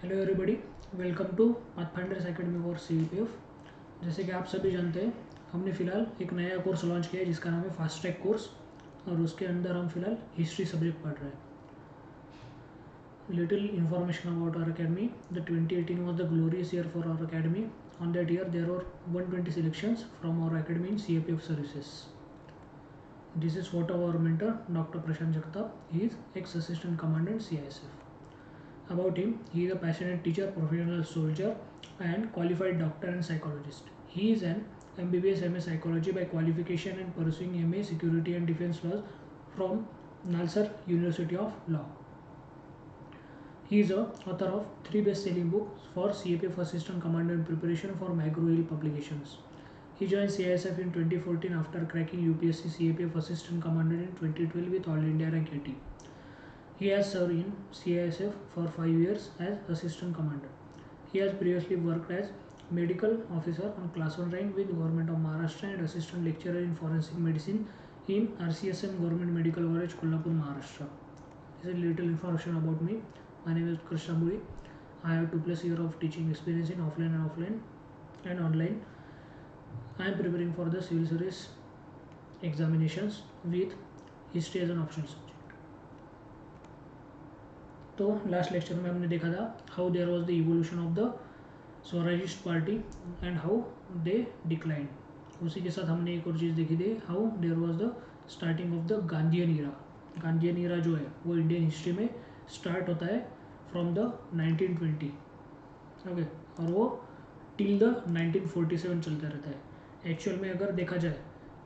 Hello everybody, welcome to Pathfinders academy for CAPF। जैसे कि आप सभी जानते हैं, हमने फ़िलहाल एक नया कोर्स लॉन्च किया है जिसका नाम है फास्ट ट्रैक कोर्स, और उसके अंदर हम फिलहाल हिस्ट्री सब्जेक्ट पढ़ रहे हैं। Little information about our academy. The 2018 was the glorious year for our academy. On that year there were 120 selections from our academy in CAPF services. This is what our mentor, Dr. Prashant Jagtap. He is ex-assistant commandant CISF. About him, he is a passionate teacher, professional soldier, and qualified doctor and psychologist. He is an MBBS MA Psychology by qualification and pursuing MA Security and Defense Laws from Nalsar University of Law. He is a author of 3 best-selling books for CAPF Assistant Commander in preparation for McGraw-Hill Publications. He joined CISF in 2014 after cracking UPSC CAPF Assistant Commander in 2012 with All India Rank 80. He has served in CISF for 5 years as Assistant Commander. He has previously worked as Medical Officer on Class 1 rank with Government of Maharashtra and Assistant Lecturer in Forensic Medicine in RCSM Government Medical College, Kolhapur, Maharashtra. This is little information about me. My name is Krishna Buri. I have 2+ years of teaching experience in offline and online. I am preparing for the civil service examinations with history as an optional subject. तो last lecture में हमने देखा था how there was the evolution of the Swarajist party and how they decline. उसी के साथ हमने एक और चीज़ देखी थी, how there was the starting of the Gandhian era. Gandhian era जो है वो इंडियन हिस्ट्री में स्टार्ट होता है फ्रॉम द 1920, ओके, और वो टिल द 1947 चलता रहता है। एक्चुअल में अगर देखा जाए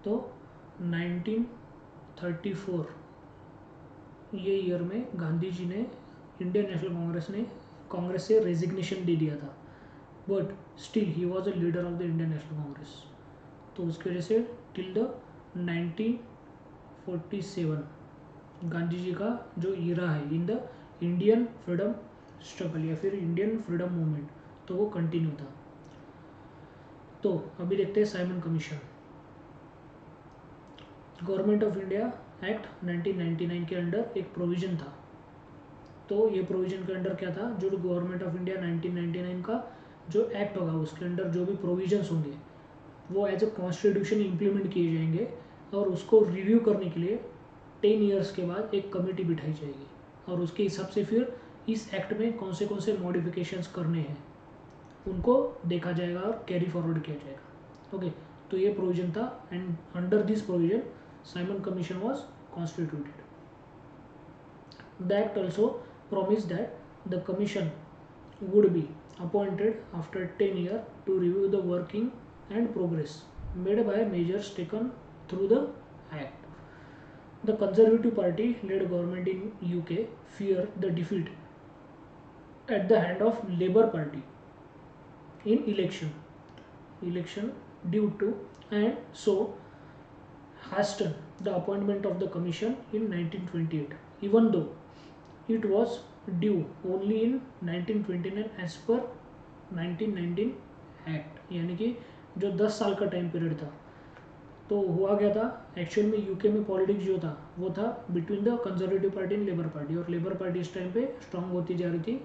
तो 1934 ये ईयर में गांधी जी ने इंडियन नेशनल कांग्रेस से रेजिग्नेशन दे दिया था, but still he was a leader of the Indian National Congress. तो उसकी वजह से टिल द 1947 गांधी जी का जो ईरा है in the Indian freedom struggle या फिर इंडियन फ्रीडम मूवमेंट, तो वो कंटिन्यू था। तो अभी देखते हैं Simon commission. Government of India act 1999 के अंडर एक प्रोविज़न था। तो ये प्रोविज़न के अंडर क्या था, जो गवर्नमेंट ऑफ इंडिया 1999 का जो एक्ट होगा उसके अंडर जो भी प्रोविजंस होंगे वो एज ए कॉन्स्टिट्यूशन इम्प्लीमेंट किए जाएंगे, और उसको रिव्यू करने के लिए 10 ईयर्स के बाद एक कमेटी बिठाई जाएगी, और उसके हिसाब से फिर इस एक्ट में कौन से मॉडिफिकेशंस करने हैं उनको देखा जाएगा और कैरी फॉरवर्ड किया जाएगा। ओके, तो ये प्रोविजन था, and under this provision Simon commission was constituted. The act also promised that the commission would be appointed after 10 years to review the working and progress made by measures taken through the act. The Conservative Party led government in UK feared the defeat at the hand of Labour Party in election due to, and so hastened the appointment of the commission in 1928, even though it was due only in 1929 as per 1919 act. यानी कि जो 10 साल का time period था, तो हुआ क्या था एक्चुअल में यूके में पॉलिटिक्स जो था वो था between the Conservative Party and Labour Party, और लेबर पार्टी इस टाइम पे स्ट्रांग होती जा रही थी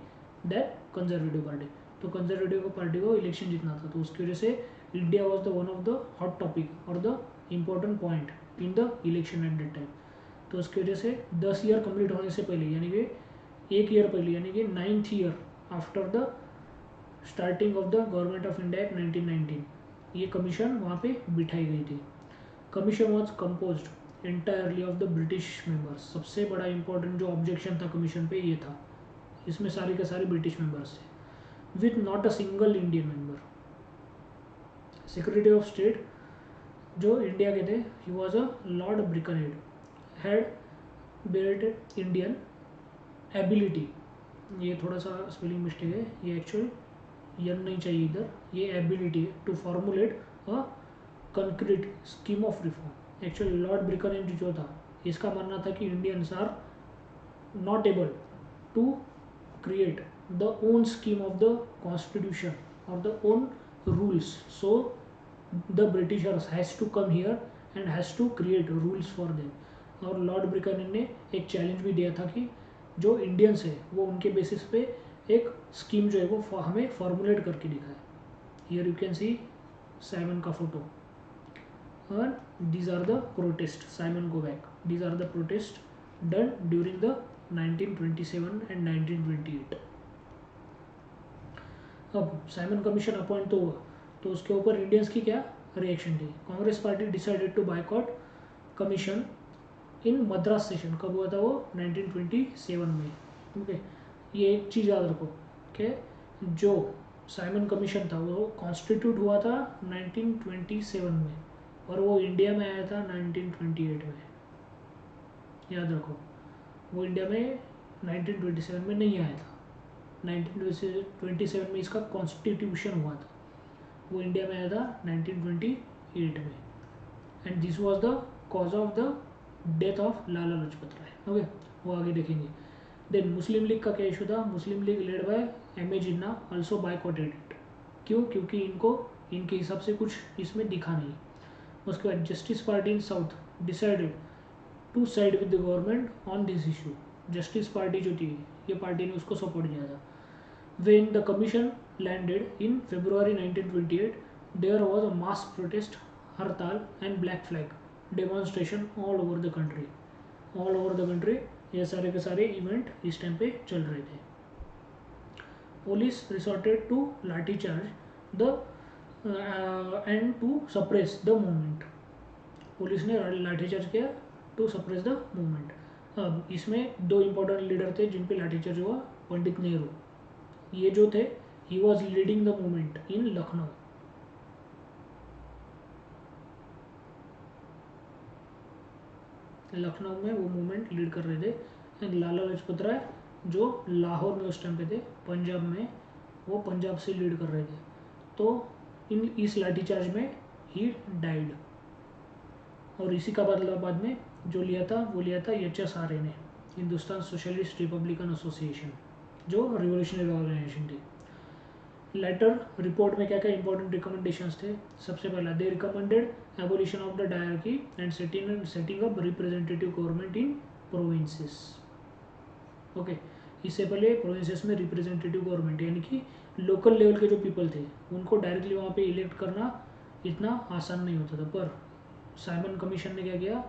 दैट कंजर्वेटिव पार्टी। तो कंजर्वेटिव पार्टी को इलेक्शन जीतना था, तो उसकी वजह से India was the one of the hot topic और the important point in the election at that time. तो उसकी वजह से 10 ईयर कंप्लीट होने से पहले, यानी कि 1 ईयर पहले, यानी कि 9th year after the starting of the government of India act 1919, ये कमीशन वहाँ पे बिठाई गई थी। Commission was composed entirely of the British members. सबसे बड़ा इंपॉर्टेंट जो ऑब्जेक्शन था कमीशन पे ये था, इसमें सारे के सारे ब्रिटिश मेंबर्स थे with not a single Indian member. Secretary of state जो इंडिया के थे, he was a lord Birkenhead, had berated Indian ability, ये थोड़ा सा स्पेलिंग मिस्टेक है, ये एक्चुअल यन नहीं चाहिए इधर, ये एबिलिटी है to formulate a concrete scheme of reform. Actual lord Birkenhead जो था इसका मानना था कि Indians are not able to create the own scheme of the constitution और the own rules, so the Britishers has to come here and has to create rules for them. और lord Birkenhead ने एक challenge भी दिया था कि जो Indians है वो उनके बेसिस पे एक स्कीम जो है वो हमें फॉर्मुलेट करके दिखा है. Here you can C Simon का photo and these are the protests. Simon go back. These are the protests done during the 1927 and 1928. अब साइमन कमीशन अपॉइंट तो हुआ, तो उसके ऊपर इंडियंस की क्या रिएक्शन थी. Congress party decided to boycott commission in Madras session. कब हुआ था वो 1927 में. ओके, ये एक चीज़ याद रखो कि जो साइमन कमीशन था वो कॉन्स्टिट्यूट हुआ था 1927 में और वो इंडिया में आया था 1928 में. याद रखो, वो इंडिया में 1927 में नहीं आया था. 1927 में इसका कॉन्स्टिट्यूशन हुआ था. वो इंडिया में आया था 1928 में. And this was the cause of the death of Lala Lajpat Rai. Okay, वो आगे देखेंगे. देन मुस्लिम लीग का क्या इशू था. Muslim League led by M A Jinnah also boycotted it. क्यों? क्योंकि इनको इनके हिसाब से कुछ इसमें दिखा नहीं. उसके बाद Justice Party in south decided to side with the government on this issue. Justice Party जो थी ये पार्टी ने उसको सपोर्ट किया था. When the commission landed in February 1928 there was a mass protest, hartal and black flag demonstration all over the country. All over the country ये सारे के सारे इवेंट इस टाइम पे चल रहे थे. Police resorted to lathi charge the end to suppress the movement. Police ने लाठीचार्ज किया टू सप्रेस द मूवमेंट. अब इसमें दो इम्पोर्टेंट लीडर थे जिन पे लाठीचार्ज हुआ. पंडित नेहरू, ये जो थे he was leading the movement in Lucknow. Lucknow में वो मूवमेंट लीड कर रहे थे. एंड लाला लाजपत राय जो लाहौर में उस टाइम पे थे, पंजाब में, वो पंजाब से लीड कर रहे थे. तो इस लाठीचार्ज में ही डाइड. और इसी का बदला बाद में जो लिया था वो लिया था HSRA ने, हिंदुस्तान सोशलिस्ट रिपब्लिकन एसोसिएशन, जो रिवोल्यूशनरी ऑर्गेनाइजेशन थी. लेटर रिपोर्ट में क्या क्या इंपॉर्टेंट रिकमेंडेशंस थे. सबसे पहला, they recommended abolition of the dyarchy and setting up representative government in provinces. Okay, इससे पहले प्रोविंसेस में रिप्रेजेंटेटिव गवर्नमेंट यानी कि लोकल लेवल के जो पीपल थे उनको डायरेक्टली वहाँ पे इलेक्ट करना इतना आसान नहीं होता था. पर साइमन कमीशन ने क्या किया,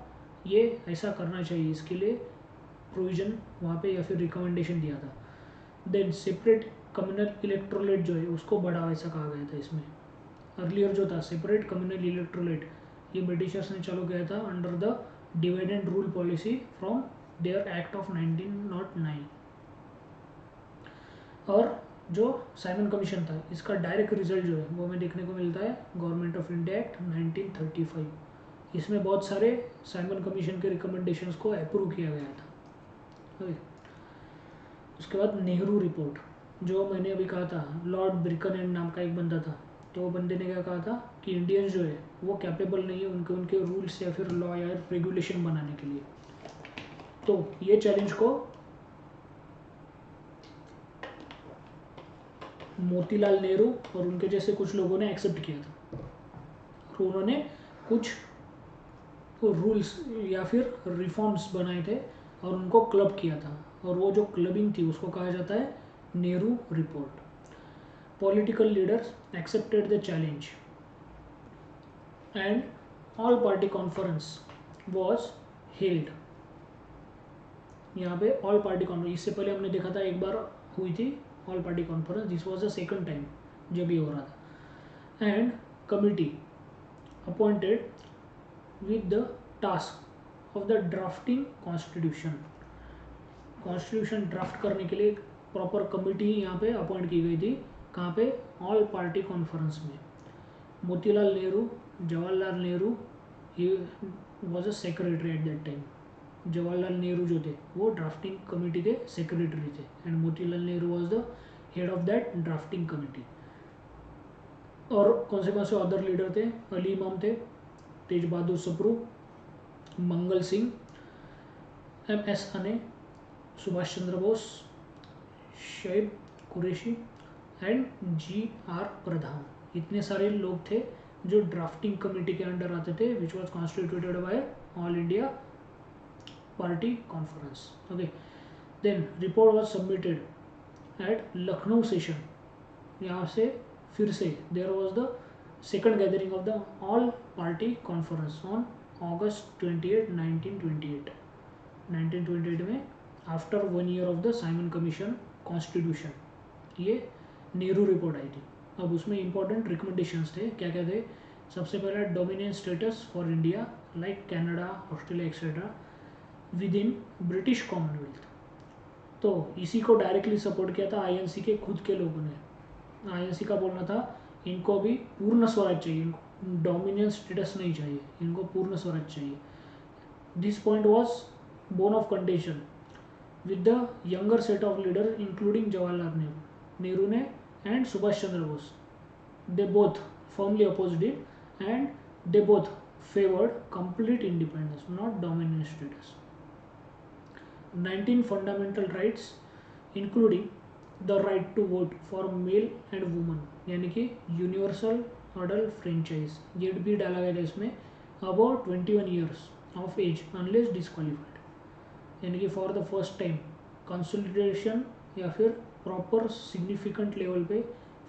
ये ऐसा करना चाहिए, इसके लिए प्रोविज़न वहाँ पे या फिर रिकमेंडेशन दिया था. देन सेपरेट कम्युनल इलेक्ट्रोलेट जो है उसको बढ़ावा ऐसा कहा गया था. इसमें अर्लियर जो था सेपरेट कम्युनल इलेक्ट्रोलेट, ये ब्रिटिशर्स ने चालू किया था under the divide and rule policy from there act of 1909. और जो साइमन कमीशन था इसका डायरेक्ट रिजल्ट जो है वो हमें देखने को मिलता है गवर्नमेंट ऑफ इंडिया एक्ट 1935. इसमें बहुत सारे साइमन कमीशन के रिकमेंडेशंस को अप्रूव किया गया था. उसके बाद नेहरू रिपोर्ट, जो मैंने अभी कहा था लॉर्ड ब्रिकनहैम नाम का एक बंदा था, तो वो बंदे ने क्या कहा था कि इंडियंस जो है वो कैपेबल नहीं है उनके रूल्स या फिर लॉ या रेगुलेशन बनाने के लिए. तो ये चैलेंज को मोतीलाल नेहरू और उनके जैसे कुछ लोगों ने एक्सेप्ट किया था और उन्होंने कुछ रूल्स या फिर रिफॉर्म्स बनाए थे और उनको क्लब किया था. और वो जो क्लबिंग थी उसको कहा जाता है Nehru report. Political leaders accepted the challenge and all party conference was held. यहाँ पे ऑल पार्टी कॉन्फ्रेंस, इससे पहले हमने देखा था एक बार हुई थी all party conference, this was the second time जब ये हो रहा था. And committee appointed with the task of the drafting constitution. Constitution draft करने के लिए एक प्रॉपर कमिटी यहाँ पे अपॉइंट की गई थी. कहाँ पे? ऑल पार्टी कॉन्फ्रेंस में. मोतीलाल नेहरू, जवाहरलाल नेहरू, ही was a secretary eight that time. Jawaharlal Nehru जो थे वो ड्राफ्टिंग कमिटी के सेक्रेटरी थे and Motilal Nehru was the head of that drafting committee. और कौन से अदर लीडर थे? अली इमाम थे, तेज बहादुर सप्रू, मंगल सिंह, MS अने, सुभाष चंद्र बोस, शहीद कुरैशी एंड GR प्रधान. इतने सारे लोग थे जो ड्राफ्टिंग कमेटी के अंडर आते थे, which was constituted by all India party conference. Okay, then report was submitted at Lucknow session, यहाँ से फिर से there was the second gathering of the all party conference on August 28, 1928। 1928 में after 1 year of the Simon commission constitution ये Nehru report आई थी। अब उसमें important recommendations थे, क्या क्या थे? सबसे पहला dominion status for India like Canada, Australia etcetera with in British Commonwealth. तो इसी को डायरेक्टली सपोर्ट किया था आईएनसी के खुद के लोगों ने। आईएनसी का बोलना था इनको भी पूर्ण स्वराज चाहिए, इनको डोमिनियन स्टेटस नहीं चाहिए, इनको पूर्ण स्वराज चाहिए। This point was bone of contention with the younger set of leaders including Jawaharlal Nehru ने and Subhash Chandra Bose. They both firmly opposed it and they both favored complete independence, not dominant status. 19 fundamental rights including the right to vote for male and women, यानी कि universal adult franchise, ये भी डाला गया था इसमें, about 21 years of age unless disqualified, यानी कि for the first time consolidation या फिर प्रॉपर सिग्निफिकेंट लेवल पे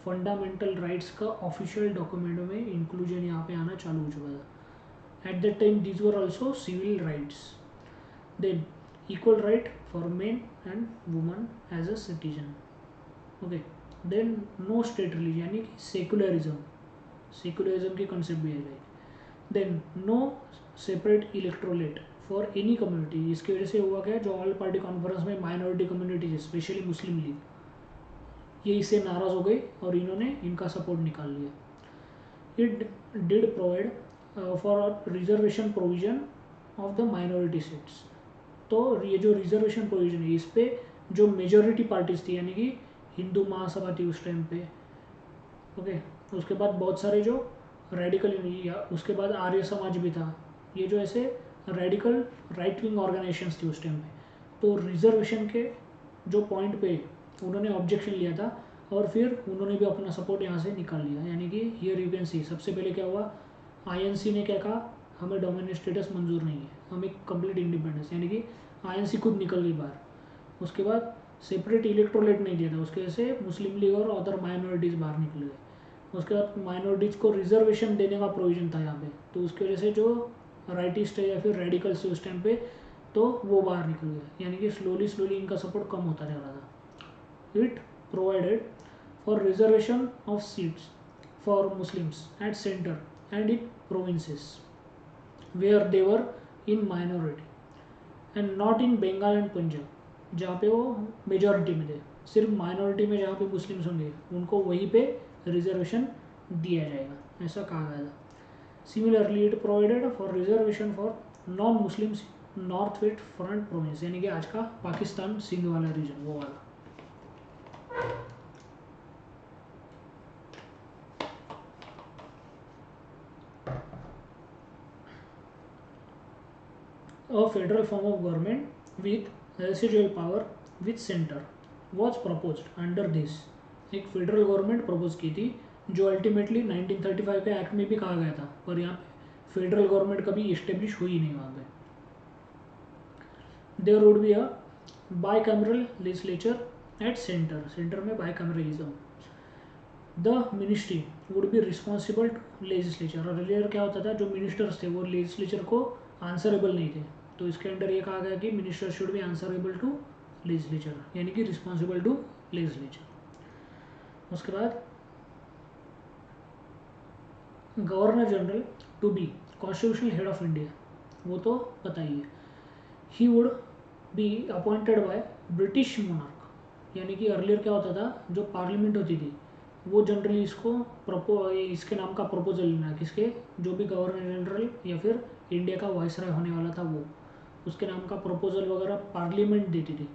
फंडामेंटल राइट्स का ऑफिशियल डॉक्यूमेंट में इंक्लूजन यहाँ पे आना चालू हो चुका था। At that time these were also civil rights. Then equal right for men and woman as a citizen. Okay, then no state religion यानी कि सेकुलरिज्म, सेकुलरिज्म की कंसेप्ट भी है। Then no separate electorate for any community. इसकी वजह से हुआ क्या, जो ऑल पार्टी कॉन्फ्रेंस में minority communities specially Muslim League, ये इससे नाराज़ हो गई और इन्होंने इनका सपोर्ट निकाल लिया। It did provide for reservation provision of the minority seats. तो ये जो रिजर्वेशन प्रोविजन है इस पर जो मेजोरिटी पार्टीज थी, यानी कि हिंदू महासभा थी उस टाइम पे, ओके, उसके बाद बहुत सारे जो रेडिकल, या उसके बाद आर्य समाज भी था, ये जो ऐसे रेडिकल राइट विंग ऑर्गेनाइजेशंस थी उस टाइम पे। तो रिजर्वेशन के जो पॉइंट पे उन्होंने ऑब्जेक्शन लिया था और फिर उन्होंने भी अपना सपोर्ट यहाँ से निकाल लिया। यानी कि हियर यू कैन सी, सबसे पहले क्या हुआ, आईएनसी ने क्या कहा, हमें डोमिनेंट स्टेटस मंजूर नहीं है, हमें कंप्लीट इंडिपेंडेंस, यानी कि आईएनसी खुद निकल गई बाहर। उसके बाद सेपरेट इलेक्ट्रोलेट नहीं दिया था, उसकी वजह से मुस्लिम लीग और अदर माइनॉरिटीज़ बाहर निकल गए। उसके बाद माइनॉरिटीज़ को रिजर्वेशन देने का प्रोविजन था यहाँ पे, तो उसकी वजह से जो राइटिस्ट है या फिर रेडिकल्स थे उस टाइम पे, तो वो बाहर निकल गए, यानी कि स्लोली स्लोली इनका सपोर्ट कम होता जा रहा था। It provided for reservation of seats for Muslims at centre and in provinces where they were in minority and not in Bengal and Punjab, जहाँ पे वो मेजॉरिटी में थे। सिर्फ माइनॉरिटी में जहाँ पे मुस्लिम्स होंगे उनको वहीं पे रिजर्वेशन दिया जाएगा, ऐसा कहा गया था। Similarly it provided for reservation for non Muslims north west front province, यानी कि आज का पाकिस्तान सिंध वाला रीजन, वो वाला। A federal form of government with residual power with center was proposed under this। एक फेडरल गवर्नमेंट प्रपोज की थी जो अल्टीमेटली 1935 के एक्ट में भी कहा गया था, पर यहाँ पे फेडरल गवर्नमेंट कभी इस्टेब्लिश हुई नहीं वहाँ पे। There would be a bicameral legislature at centre, centre में bicameralism. The ministry would be responsible to legislature. और अर्लियर क्या होता था, जो मिनिस्टर्स थे वो लेजिस्लेचर को आंसरेबल नहीं थे, तो इसके अंडर ये कहा गया कि minister should be answerable to legislature, यानी कि रिस्पॉन्सिबल टू लेजिस्लेचर। उसके बाद governor general to be constitutional head of India, वो तो पता ही है। He would be appointed by British monarch, यानी कि अर्लियर क्या होता था, जो पार्लियामेंट होती थी वो जनरली इसको इसके नाम का प्रपोजल लेना, किसके, जो भी गवर्नर जनरल या फिर इंडिया का वाइसराय होने वाला था वो, उसके नाम का प्रपोजल वगैरह पार्लियामेंट देती थी।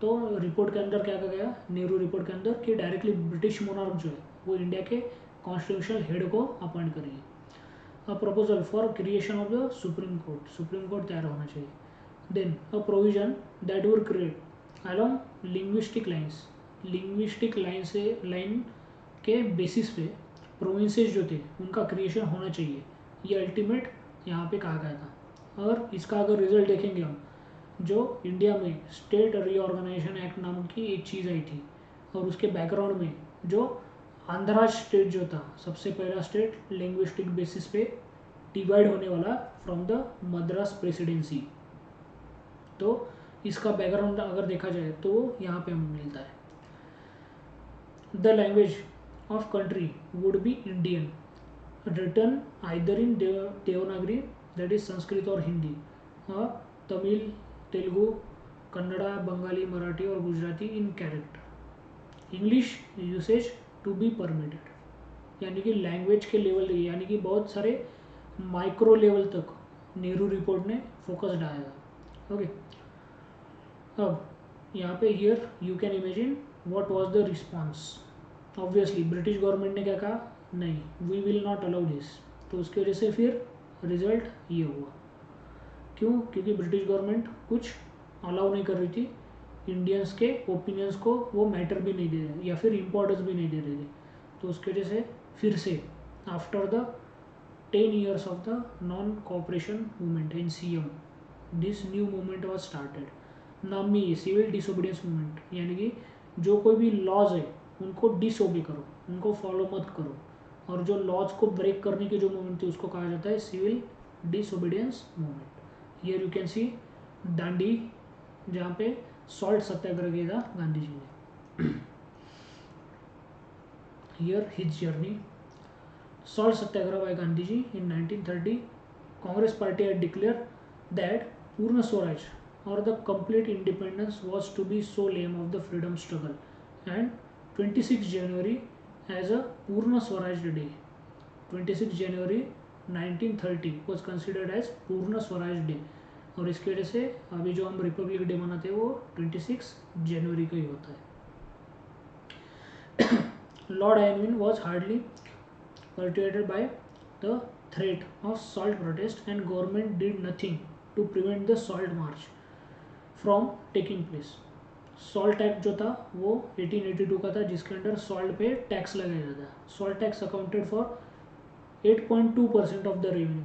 तो रिपोर्ट के अंदर क्या कहा गया, नेहरू रिपोर्ट के अंदर, कि डायरेक्टली ब्रिटिश मोनार्क जो है वो इंडिया के कॉन्स्टिट्यूशनल हेड को अपॉइंट करेगी। A proposal for creation of the supreme court, supreme court तैयार होना चाहिए। Then a provision that would create along linguistic lines, linguistic line के बेसिस पे प्रोविंसेस जो थे उनका क्रिएशन होना चाहिए, ये अल्टीमेट यहाँ पे कहा गया था। और इसका अगर रिजल्ट देखेंगे हम, जो इंडिया में स्टेट रीऑर्गेनाइजेशन एक्ट नाम की एक चीज़ आई थी, और उसके बैकग्राउंड में जो आंध्रा स्टेट जो था, सबसे पहला स्टेट लिंग्विस्टिक बेसिस पे डिवाइड होने वाला फ्रॉम द मद्रास प्रेसिडेंसी, तो इसका बैकग्राउंड अगर देखा जाए तो यहाँ पे हमें मिलता है। The language of country would be Indian, written either in Devanagari that is Sanskrit और हिंदी, और तमिल, तेलुगु, कन्नड़ा, बंगाली, मराठी और Gujarati in character. English usage to be permitted, यानी कि लैंग्वेज के लेवल, यानी कि बहुत सारे माइक्रो लेवल तक नेहरू रिपोर्ट ने फोकस डाला। ओके, अब यहाँ पे here you can imagine what was the response. Obviously British government ने क्या कहा, नहीं, we will not allow this. तो उसकी वजह से फिर रिजल्ट ये हुआ। क्यों? क्योंकि ब्रिटिश गवर्नमेंट कुछ अलाउ नहीं कर रही थी, इंडियंस के ओपिनियंस को वो मैटर भी नहीं दे रहे या फिर इम्पोर्टेंस भी नहीं दे रहे थे। तो उसकी वजह से फिर से after the 10 years of the non-cooperation movement (NCM), this new movement was started। नाम में ये सिविल डिसोबीडियंस मूवमेंट, यानी कि जो कोई भी लॉज है उनको डिसओबे करो, उनको फॉलो मत करो, और जो लॉज को ब्रेक करने की जो मूवमेंट थी उसको कहा जाता है civil disobedience movement. Here you can see Dandi, जहाँ पे सॉल्ट सत्याग्रह किया था गांधी जी ने। Here his journey, salt satyagraha by Gandhi ji in 1930, Congress party had declared that Purna Swaraj or the complete independence was to be sole aim of the freedom struggle, and 26 January as a Purna Swaraj day, 26 January 1930 was considered as Purna Swaraj day। और इसकी वजह से अभी जो हम Republic day मनाते हैं वो 26 जनवरी का ही होता है। Lord Irving was hardly perpetrated by the threat of salt protest, and government did nothing to prevent the salt march from taking place। Salt act जो था वो 1882 का था, जिसके अंडर सॉल्ट पे टैक्स लगाया जाता है। Salt tax accounted for 8.2% of the revenue,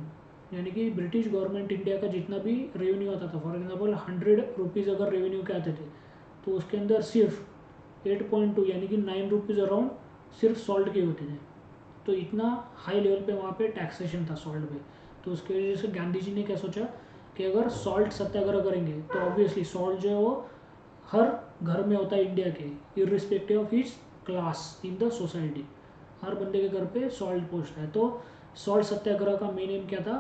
यानी कि ब्रिटिश गवर्नमेंट इंडिया का जितना भी रेवेन्यू आता था, फॉर एग्जांपल 100 रुपीज़ अगर रेवेन्यू के आते थे तो उसके अंदर सिर्फ 8.2 यानी कि 9 रुपीज़ अराउंड सिर्फ सॉल्ट के होते थे। तो इतना हाई लेवल पे वहाँ पे टैक्सेशन था सॉल्ट पे। तो उसकी वजह से गांधी जी ने क्या सोचा कि अगर सॉल्ट सत्याग्रह करेंगे तो ऑब्वियसली सॉल्ट जो है वो हर घर में होता है इंडिया के, irrespective of his class in the society, हर बंदे के घर पे सॉल्ट पहुँचता है। तो सॉल्ट सत्याग्रह का मेन एम क्या था,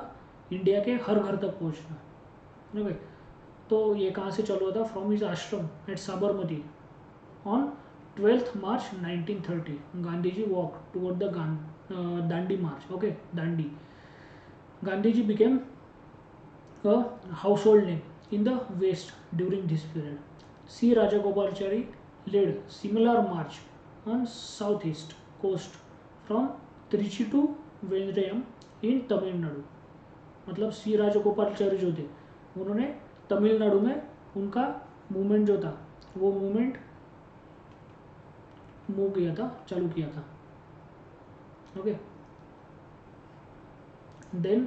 इंडिया के हर घर तक पहुँचना। ओके, तो ये कहाँ से चालू हुआ था, from his ashram at Sabarmati on 12th March 1930 Gandhi ji walk toward the Dandi march। Okay, Dandi। Gandhiji became a household name in the West during this period। C. Rajagopalachari led similar march on southeast coast from Trichy to Vendrayam in Tamil Nadu. मतलब सी राजगोपालाचारी जो थे उन्होंने तमिलनाडु में उनका movement जो था वो movement move किया था, चालू किया था। ओके, देन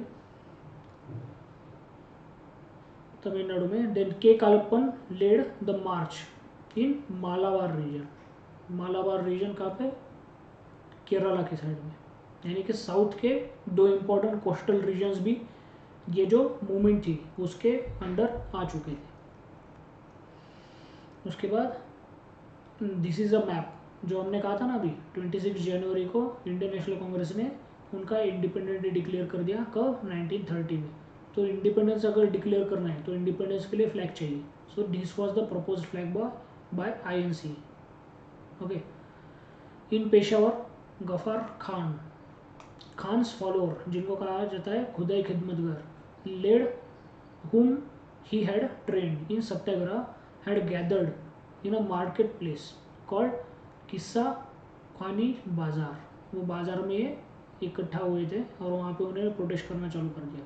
तमिलनाडु में then K Kelappan led the march in Malabar region. Malabar region कहाँ पे, केरला के साइड में, यानी कि साउथ के दो इम्पोर्टेंट कोस्टल रीजन्स भी ये जो मूवमेंट थी उसके अंडर आ चुके थे। उसके बाद दिस इज़ अ मैप, जो हमने कहा था ना अभी 26 जनवरी को इंडियन नेशनल कांग्रेस ने उनका इंडिपेंडेंस डे डिक्लेयर कर दिया, कब, 1930 में। तो इंडिपेंडेंस अगर डिक्लेयर करना है तो इंडिपेंडेंस के लिए फ्लैग चाहिए। So this was the proposed flag by INC। Okay, in Peshawar Gaffar Khan, Khan's follower जिनको कहा जाता है Khudai Khidmatgar, led whom he had trained in satyagraha had gathered in a market place called किस्सा खानी बाज़ार। वो बाज़ार में ये इकट्ठा हुए थे और वहाँ पे उन्होंने प्रोटेस्ट करना चालू कर दिया।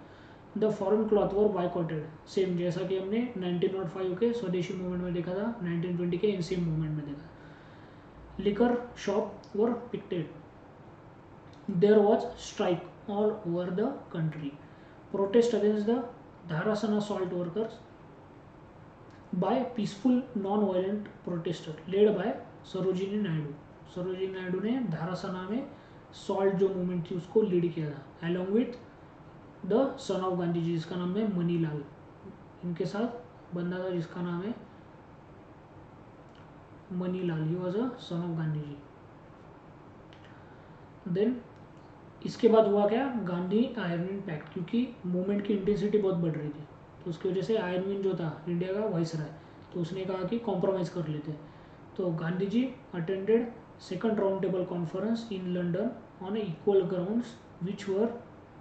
The foreign cloth were बायकॉटेड, same जैसा कि हमने 1905 के स्वदेशी मूवमेंट में देखा था, 1920 के NCM मूवमेंट में देखा। Liquor shop were picketed, there was strike all over the country, protest against the Dharasana salt workers by peaceful non-violent protester led by Sarojini Naidu. Sarojini Naidu ने धारासना में सॉल्ट जो मूवमेंट थी उसको लीड किया था along with the son of Gandhi ji जिसका नाम है मनीलाल। इनके साथ बंदा था जिसका नाम है Manilal, he was a son of Gandhi ji. Then इसके बाद हुआ क्या, गांधी आयरन पैक्ट, क्योंकि मूवमेंट की इंटेंसिटी बहुत बढ़ रही थी तो उसकी वजह से आयरन जो था इंडिया का वाइसराय, तो उसने कहा कि कॉम्प्रोमाइज़ कर लेते हैं। तो Gandhi ji attended second round table conference in London on equal grounds which were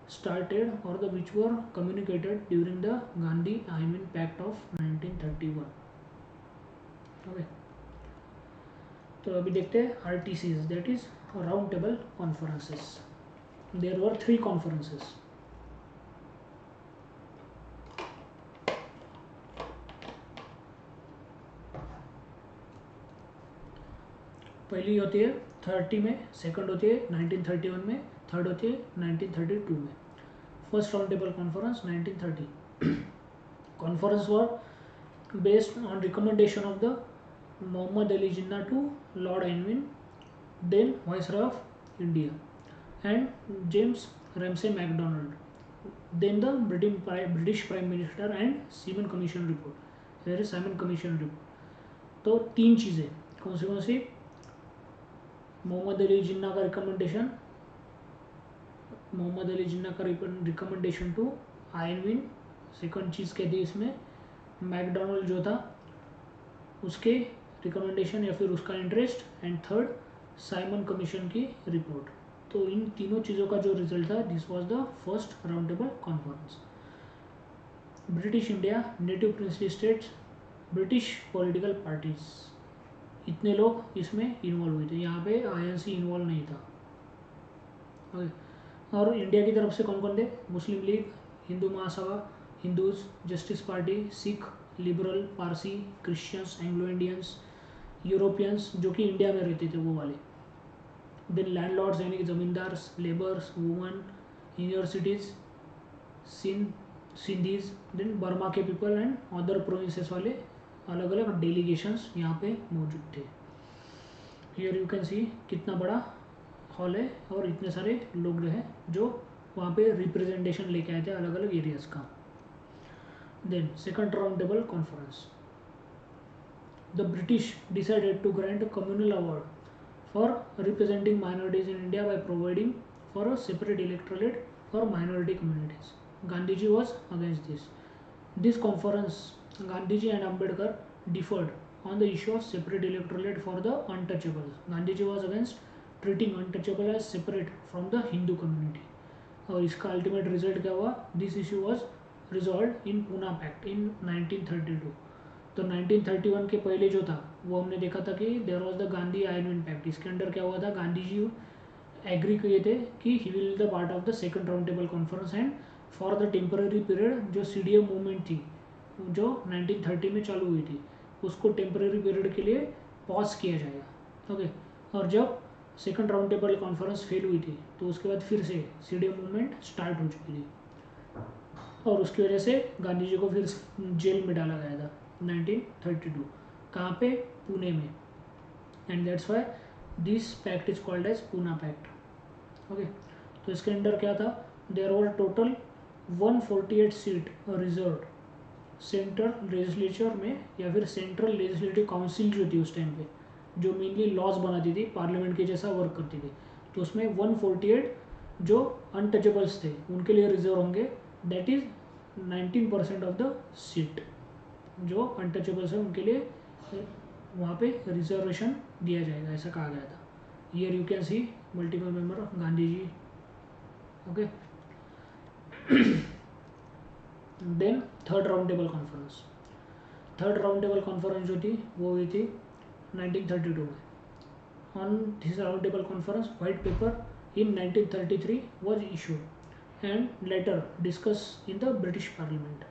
started or the which were communicated during the Gandhi Iron Pact of 1931. Okay, तो अभी देखते हैं RTCs, that is round table conferences. There were 3 conferences. पहली होती है 30 में, second होती है 1931 में, थर्ड होती है 1932 में। First round table conference 1930। Conference were based on recommendation of the Muhammad Ali Jinnah to Lord Irwin, then Viceroy of India, and James Ramsay MacDonald, then the British Prime Minister and Simon Commission report. There is Simon Commission report. तो 3 चीज़ें कौन सी, मोहम्मद अली जिन्ना का recommendation, Mohammad Ali Jinnah का recommendation to Irving, second चीज़ कहती है इसमें McDonald जो था उसके रिकमेंडेशन या फिर उसका interest, and third Simon commission की रिपोर्ट। तो इन तीनों चीज़ों का जो रिजल्ट था, this was the first round table conference. British India, native princely states, British political parties, इतने लोग इसमें इन्वॉल्व हुए थे। यहाँ पे INC इन्वॉल्व नहीं था। ओके, और इंडिया की तरफ से कौन कौन थे, Muslim League, Hindu Mahasabha, Hindus, Justice Party, Sikh, liberal, Parsi, Christians, Anglo Indians, Europeans जो कि इंडिया में रहते थे वो वाले, देन लैंडलॉर्ड्स यानी कि zamindars, labours, woman, universities, Sindhis, then Burma के पीपल एंड अदर प्रोविंसेस वाले अलग अलग डेलीगेशंस यहाँ पे मौजूद थे। हियर यू कैन सी कितना बड़ा हॉल है और इतने सारे लोग हैं जो वहाँ पे रिप्रेजेंटेशन लेके आए थे अलग अलग एरियाज़ का। Then second round table conference, the British decided to grant a communal award for representing minorities in India by providing for a separate electorate for minority communities. Gandhiji was against this. This conference, Gandhiji and Ambedkar differed on the issue of separate electorate for the untouchables. Gandhiji was against treating untouchable as separate from the Hindu community. और इसका ultimate result क्या हुआ, this issue was resolved in Poona pact in 1932। तो 1931 के पहले जो था वो हमने देखा था कि there was the Gandhi Irwin pact. इसके अंडर क्या हुआ था, गांधी जी एग्री किए थे कि he will the part of the second round table conference and for the temporary period जो CDM मूवमेंट थी जो 1930 में चालू हुई थी उसको टेम्पररी पीरियड के लिए पॉज किया जाएगा। ओके, और जब second round table conference fail हुई थी तो उसके बाद फिर से CDM मूवमेंट स्टार्ट हो चुकी थी और उसकी वजह से गांधी जी को फिर जेल में डाला गया था 1932। कहाँ पे, पुणे में, and that's why this pact is called as Poona pact. Okay, तो इसके अंडर क्या था, there were total 148 seat reserve central legislature में या फिर सेंट्रल लेजिस्लेटिव काउंसिल जो थी उस टाइम पे जो मेनली लॉज बनाती थी, पार्लियामेंट के जैसा वर्क करती थी, तो उसमें 148 जो अनटचेबल्स थे उनके लिए रिजर्व होंगे, that is 19% of the seat. जो अनटचेबल्स है उनके लिए वहाँ पे रिजर्वेशन दिया जाएगा, ऐसा कहा गया था। Here you can see multiple member of Gandhi ji. Okay, then third round table conference. Third round table conference जो थी वो हुई थी 1932 में। On this round table conference white paper in 1933 was issued and later discuss in the British parliament.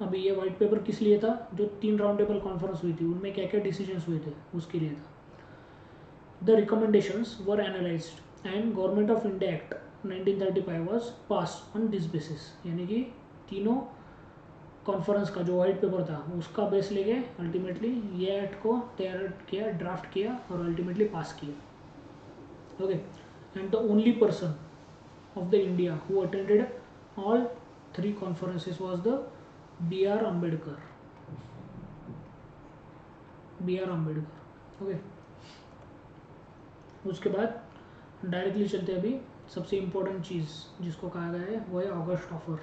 अभी ये white paper किस लिए था, जो 3 राउंड टेबल कॉन्फ्रेंस हुई थी उनमें क्या क्या डिसीजंस हुए थे उसके लिए था। The recommendations were analysed and government of India act 1935 was pass on this basis, यानी कि तीनों कॉन्फ्रेंस का जो वाइट पेपर था उसका बेस लेके अल्टीमेटली ये एक्ट को तैयार किया, ड्राफ्ट किया और अल्टीमेटली पास किया. Okay, and the only person of the India who attended all 3 conferences was the B.R. Ambedkar. B.R. Ambedkar. Okay, उसके बाद डायरेक्टली चलते हैं अभी सबसे इम्पोर्टेंट चीज़ जिसको कहा गया है वो है ऑगस्ट ऑफर.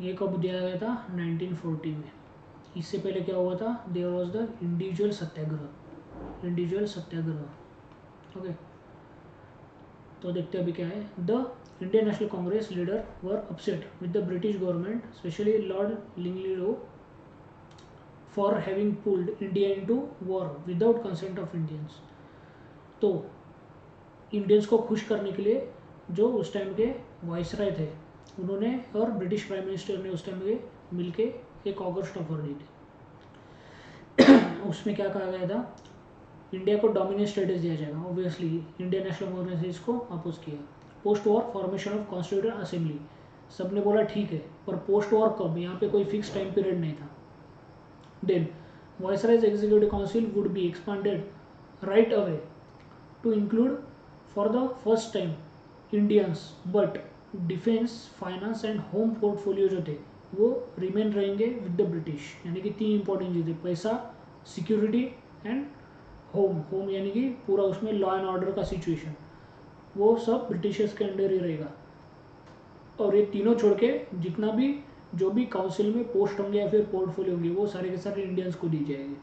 ये कब दिया गया था? 1940 में. इससे पहले क्या हुआ था? There was the individual satyagraha. Individual satyagraha. Okay, तो देखते हैं अभी क्या है. The Indian National Congress leader were upset with the British government, specially lord Linlithgow, for having pulled India into war without consent of Indians. तो इंडियंस को खुश करने के लिए जो उस टाइम के वाइसराय थे उन्होंने और ब्रिटिश प्राइम मिनिस्टर ने उस टाइम के मिलके एक ऑगस्ट ऑफर दी थी. उसमें क्या कहा गया था? इंडिया को डोमिनेट स्टेटस दिया जाएगा. ऑब्वियसली इंडियन नेशनल कांग्रेस ने इसको अपोज किया. Post war formation of constituted assembly. सबने बोला ठीक है, पर पोस्ट वॉर कब? यहाँ पे कोई फिक्स टाइम पीरियड नहीं था. Then viceroy's executive council would be expanded right away to include for the first time Indians, but defence, finance and home portfolio जो थे वो रिमेन रहेंगे विद द ब्रिटिश. यानी कि 3 इंपॉर्टेंट चीज़ें, पैसा, सिक्योरिटी एंड होम. होम यानी कि पूरा उसमें लॉ एंड ऑर्डर का सिचुएशन, वो सब ब्रिटिशर्स के अंडर ही रहेगा. और ये तीनों छोड़ के जितना भी जो भी काउंसिल में पोस्ट होंगे या फिर पोर्टफोलियो होंगे वो सारे के सारे इंडियंस को दी जाएगी.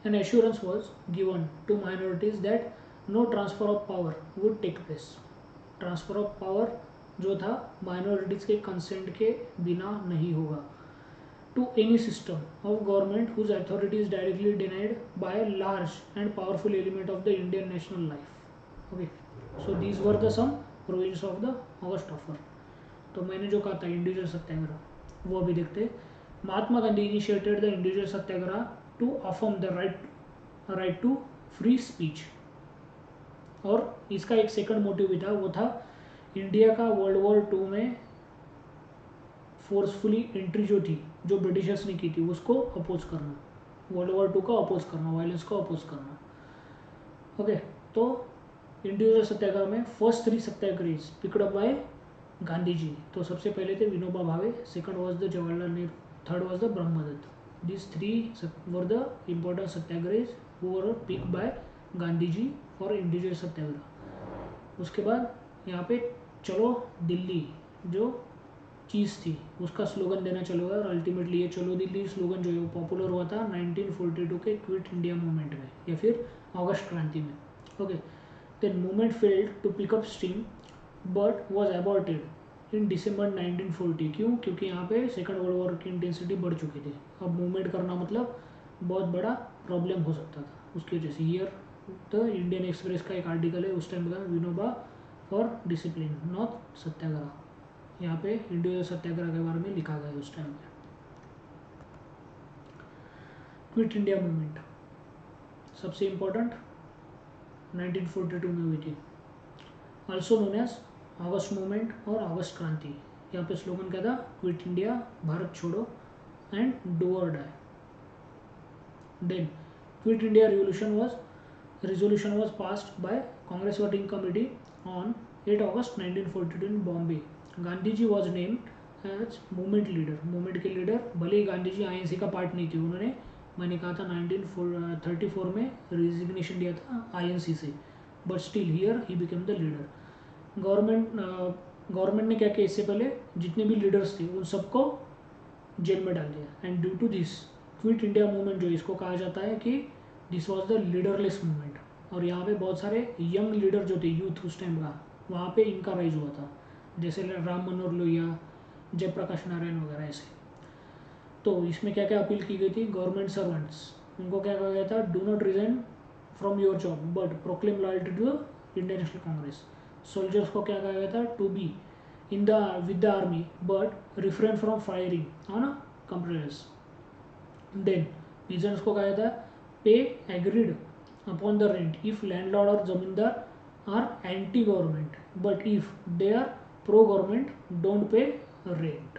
An assurance was given to minorities that no transfer of power would take place. Transfer of power जो था माइनॉरिटीज़ के कंसेंट के बिना नहीं होगा. To any system of government whose authority is directly denied by large and powerful element of the Indian national life. Okay, so these were the some provisions of the August offer. तो मैंने जो कहा था individual सत्याग्रह वो अभी देखते. Mahatma Gandhi initiated the individual satyagraha to affirm the right to free speech. और इसका एक सेकंड मोटिव भी था, वो था इंडिया का वर्ल्ड वॉर 2 में फोर्सफुली एंट्री जो थी, जो ब्रिटिशर्स ने की थी, उसको अपोज करना. वर्ल्ड वॉर 2 को अपोज करना, वायलेंस को अपोज करना. ओके, तो इंडिविजुअल सत्याग्रह में first 3 satyagrahis picked up by Gandhi ji. तो सबसे पहले थे Vinoba Bhave, second was the Jawaharlal Nehru, third was the Brahmadatt. This 3 were the important satyagrahis who were picked by Gandhi ji for individual satyagraha. उसके बाद यहाँ पे चलो दिल्ली जो चीज़ थी उसका स्लोगन देना चलो और अल्टीमेटली ये चलो दिल्ली स्लोगन जो है वो पॉपुलर हुआ था 1942 के क्विट इंडिया मूवमेंट में या फिर अगस्त क्रांति में. Okay, then movement failed to pick up steam but was aborted in December 1940. क्यों? क्योंकि यहाँ पे सेकंड वर्ल्ड वॉर की इंटेंसिटी बढ़ चुकी थी. अब मूवमेंट करना मतलब बहुत बड़ा प्रॉब्लम हो सकता था. उसकी वजह से ईयर द इंडियन एक्सप्रेस का एक आर्टिकल है उस टाइम का, विनोबा फॉर डिसिप्लिन नॉट सत्याग्रह. यहाँ पे इंडिविजुअल सत्याग्रह के बारे में लिखा गया है उस टाइम पे. क्विट इंडिया मूवमेंट सबसे इम्पोर्टेंट 1942 में हुई थी, ऑल्सो नोन एज अगस्त मूवमेंट और अगस्त क्रांति. यहाँ पे स्लोगन क्या था? क्विट इंडिया, भारत छोड़ो and do or die. Then quit India resolution was passed by Congress Working Committee on 8 August 1942 in Bombay. Gandhi ji was named as movement leader. Movement के leader, भले ही गांधी जी आईएनसी का पार्ट नहीं थे, उन्होंने मैंने कहा था 1934 में रिजिग्नेशन दिया था आईएनसी से, but still here he became the leader. Government ने क्या किया, इससे पहले जितने भी लीडर्स थे उन सबको जेल में डाल दिया. And due to this quit India movement जो इसको कहा जाता है कि this was the leaderless movement. और यहाँ पे बहुत सारे यंग लीडर जो थे, यूथ उस टाइम का, वहाँ पे इनका राइज हुआ था, जैसे राम मनोहर लोहिया, जयप्रकाश नारायण वगैरह ऐसे. तो इसमें क्या क्या अपील की गई थी? गवर्नमेंट सर्वेंट्स, उनको क्या कहा गया था? Do not resign from your job but proclaim loyalty to the Indian National Congress. Soldiers को क्या कहा गया था? To be in the with the army but refrain from firing on compress. Then peasants को कहा गया था pay agreed upon the rent if landlord और zamindar are anti government, but if they are pro government don't pay rate.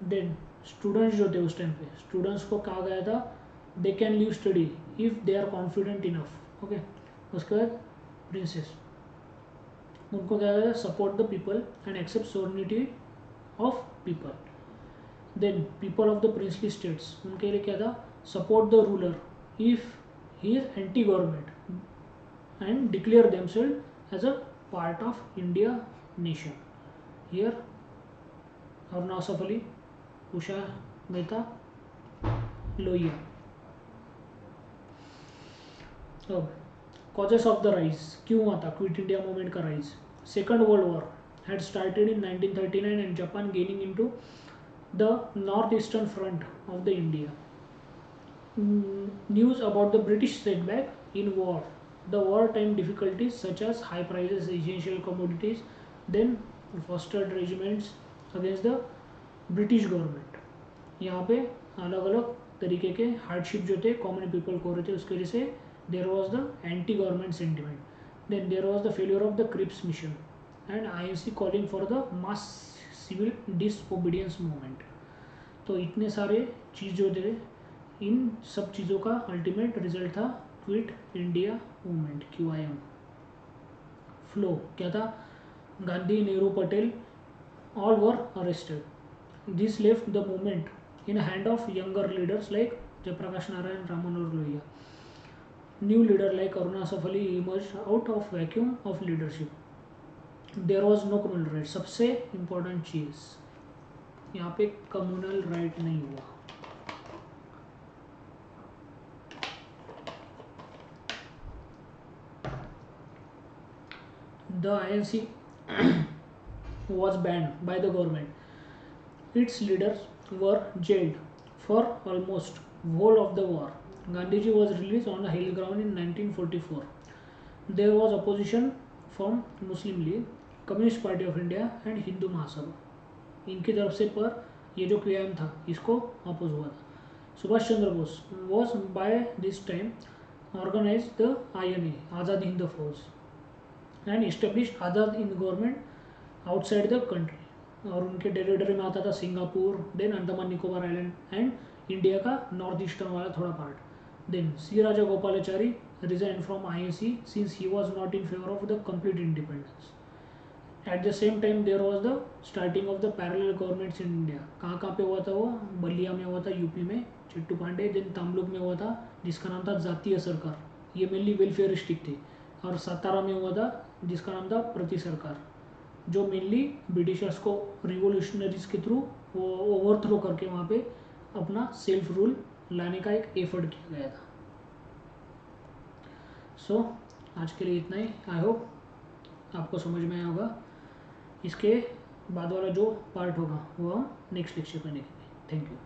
Then students जो थे उस time पे, students को कहा गया था they can leave study if they are confident enough. Okay, उसके बाद प्रिंसेस, उनको कहा गया support the people and accept sovereignty of people. Then people of the princely states, उनके लिए क्या था, support the ruler if he is anti government and declare themselves as a part of India nation. Here Aruna Asaf Ali, Usha Mehta, Lohia. अब causes of the rise, क्यों हुआ था quit India movement का rise? Second world war had started in 1939 and Japan gaining into the northeastern front of the India. News about the British setback in war, the wartime difficulties such as high prices essential commodities, then fostered regiments against the British government. यहाँ पे अलग अलग तरीके के hardship जो थे common people को हो रहे थे, उसकी वजह से there was the anti government sentiment. Then there was the failure of the Cripps mission and INC calling for the mass civil disobedience movement. तो इतने सारे चीज़ जो थे, इन सब चीज़ों का अल्टीमेट रिजल्ट था quit India movement, QIM। Flow क्या था, Gandhi, Nehru, Patel all were arrested. This left the movement in hand of younger leaders like Jayaprakash Narayan, Ram Manohar Lohia. New leader like Aruna Asaf Ali emerged out of vacuum of leadership. There was no communal right. सबसे important चीज यहाँ पे communal right नहीं हुआ। The INC was banned by the government. Its leaders were jailed for almost whole of the war. Gandhiji was released on the hill ground in 1944. There was opposition from Muslim League, Communist Party of India and Hindu Mahasabha। इनकी तरफ से पर ये जो QIM था इसको oppose हुआ था। Subhash Chandra Bose was by this time organized the INA, Azad Hind Fauj, and established Azad Hind government outside the country। और उनके टेरिटरी में आता था Singapore, then Andaman Nicobar island and India का नॉर्थ ईस्टर्न वाला थोड़ा part. Then C Rajagopalachari resign from INC since he was not in favour of the complete independence. At the same time there was the starting of the parallel governments in India. कहाँ पे हुआ था वो? बलिया में हुआ था, UP में Chittu Pandey. Then Tamluk में हुआ था जिसका नाम था जातीय सरकार, ये मेनली वेलफेयरिस्टिक थी। और सातारा में हुआ था जिसका नाम था प्रति सरकार, जो मेनली ब्रिटिशर्स को रिवोल्यूशनरीज के थ्रू वो ओवरथ्रो करके वहाँ पे अपना सेल्फ रूल लाने का एक एफर्ट किया गया था। सो आज के लिए इतना ही। आई होप आपको समझ में आया होगा। इसके बाद वाला जो पार्ट होगा वो हम नेक्स्ट लेक्चर में देखेंगे। Thank you.